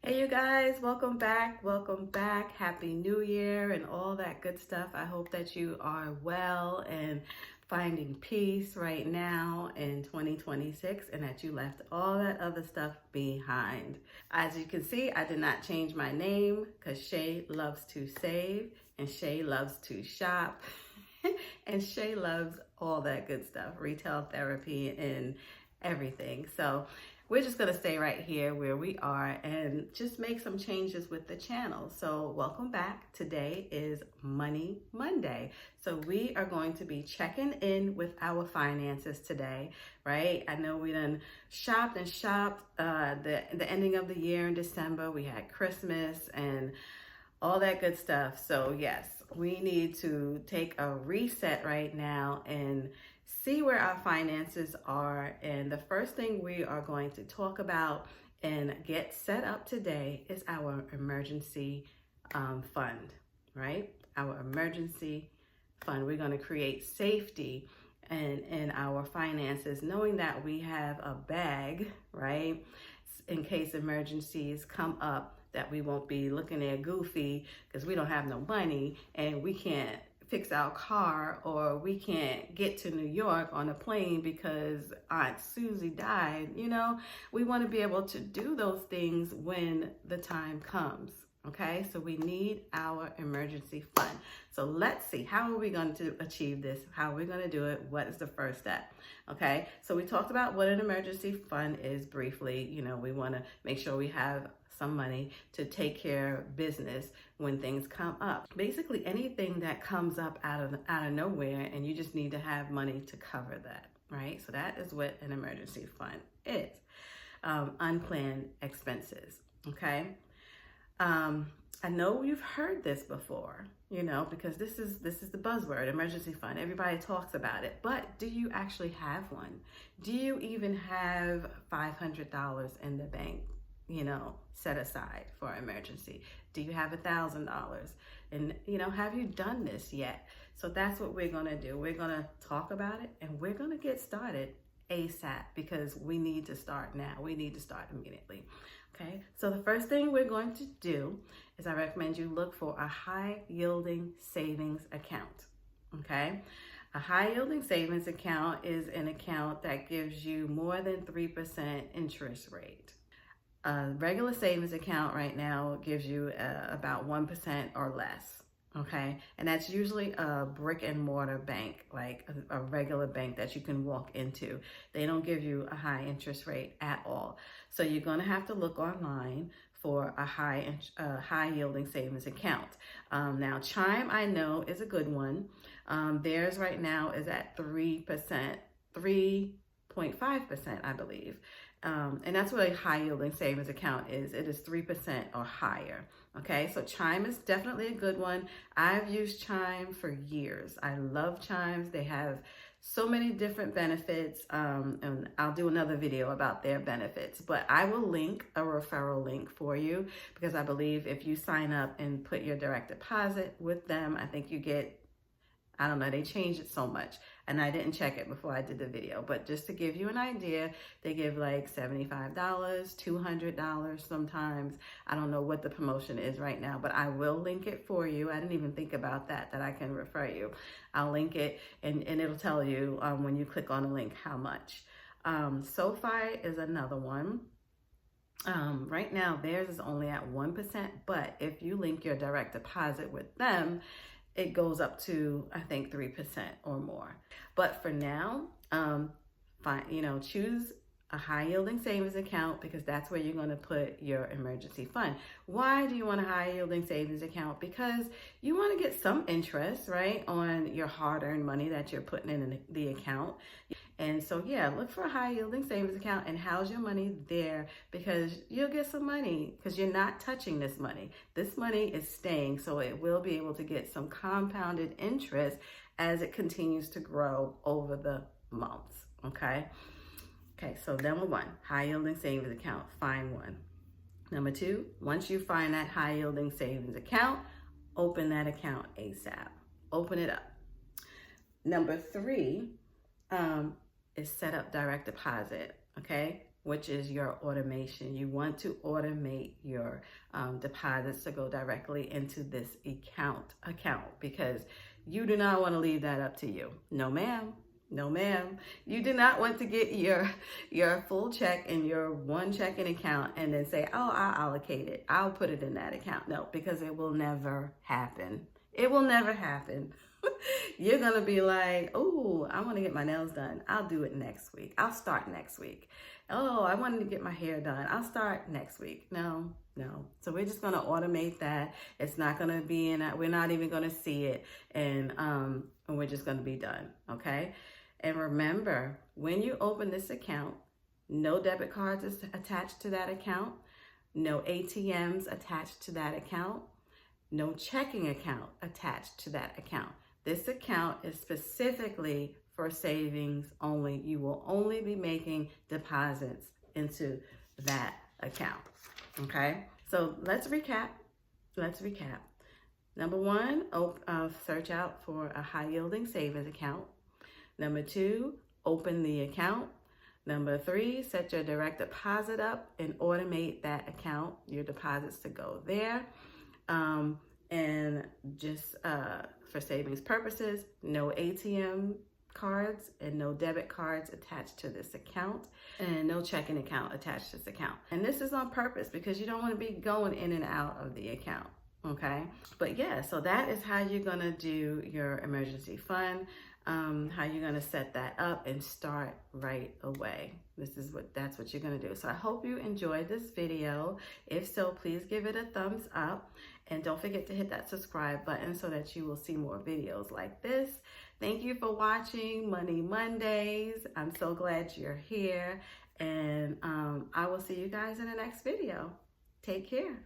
Hey you guys, welcome back. Welcome back. Happy New Year and all that good stuff. I hope that you are well and finding peace right now in 2026 and that you left all that other stuff behind. As you can see, I did not change my name because Shay loves to save and Shay loves to shop and Shay loves all that good stuff, retail therapy and everything. So we're just going to stay right here where we are and just make some changes with the channel. So welcome back. Today is Money Monday. So we are going to be checking in with our finances today, right? I know we done shopped the ending of the year in December. We had Christmas and all that good stuff. So yes, we need to take a reset right now and see where our finances are. And the first thing we are going to talk about and get set up today is our emergency fund, right? Our emergency fund. We're going to create safety in our finances, knowing that we have a bag, right? In case emergencies come up, that we won't be looking there goofy because we don't have no money and we can't fix our car or we can't get to New York on a plane because Aunt Susie died. We want to be able to do those things when the time comes. Okay, so we need our emergency fund. So let's see, how are we going to achieve this? How are we going to do it? What is the first step? Okay, so we talked about what an emergency fund is briefly. We want to make sure we have some money to take care of business when things come up. Basically anything that comes up out of nowhere and you just need to have money to cover that, right? So that is what an emergency fund is. Unplanned expenses, okay? I know you've heard this before, because this is the buzzword, emergency fund. Everybody talks about it, but do you actually have one? Do you even have $500 in the bank, set aside for emergency? Do you have $1,000? And, have you done this yet? So that's what we're going to do. We're going to talk about it and we're going to get started ASAP because we need to start now. We need to start immediately. Okay, so the first thing we're going to do is I recommend you look for a high yielding savings account. Okay, a high yielding savings account is an account that gives you more than 3% interest rate. A regular savings account right now gives you about 1% or less. Okay, and that's usually a brick and mortar bank, like a regular bank that you can walk into. They don't give you a high interest rate at all. So you're going to have to look online for a high yielding savings account. Now Chime, I know, is a good one. Theirs right now is at 3%, 3.5%, I believe. And that's what a high yielding savings account is. It is 3% or higher. Okay, so Chime is definitely a good one. I've used Chime for years. I love Chimes. They have so many different benefits, and I'll do another video about their benefits, but I will link a referral link for you because I believe if you sign up and put your direct deposit with them, I think you get, I don't know, they changed it so much and I didn't check it before I did the video, but just to give you an idea, they give like $75, $200 sometimes. I don't know what the promotion is right now, but I will link it for you. I didn't even think about that I can refer you. I'll link it and it'll tell you when you click on the link how much. SoFi is another one. Right now theirs is only at 1%, but if you link your direct deposit with them, it goes up to, I think, 3% or more. But for now, choose a high yielding savings account because that's where you're going to put your emergency fund. Why do you want a high yielding savings account? Because you want to get some interest, right, on your hard earned money that you're putting in the account. And so, yeah, look for a high yielding savings account and house your money there because you'll get some money because you're not touching this money. This money is staying, so it will be able to get some compounded interest as it continues to grow over the months, okay? Okay, so number one, high yielding savings account, find one. Number two, once you find that high yielding savings account, open that account ASAP. Open it up. Number three, is set up direct deposit, okay? which is your automation. You want to automate your deposits to go directly into this account because you do not want to leave that up to you. No, ma'am. No, ma'am. You do not want to get your full check in your one checking account and then say, oh, I'll allocate it. I'll put it in that account. No, because it will never happen. It will never happen. You're going to be like, oh, I want to get my nails done. I'll do it next week. I'll start next week. Oh, I wanted to get my hair done. I'll start next week. No. So we're just going to automate that. It's not going to be in that. We're not even going to see it. And we're just going to be done. Okay. And remember, when you open this account, no debit cards is attached to that account. No ATMs attached to that account. No checking account attached to that account. This account is specifically for savings only. You will only be making deposits into that account. Okay, so let's recap. Number one, search out for a high yielding savings account. Number two, open the account. Number three, set your direct deposit up and automate that account, your deposits to go there. And just for savings purposes, no ATM cards and no debit cards attached to this account, and no checking account attached to this account. And this is on purpose because you don't want to be going in and out of the account. Okay, but yeah, so that is how you're gonna do your emergency fund, how you're gonna set that up and start right away. That's what you're gonna do. So I hope you enjoyed this video. If so, please give it a thumbs up and don't forget to hit that subscribe button so that you will see more videos like this. Thank you for watching Money Mondays. I'm so glad you're here, and I will see you guys in the next video. Take care.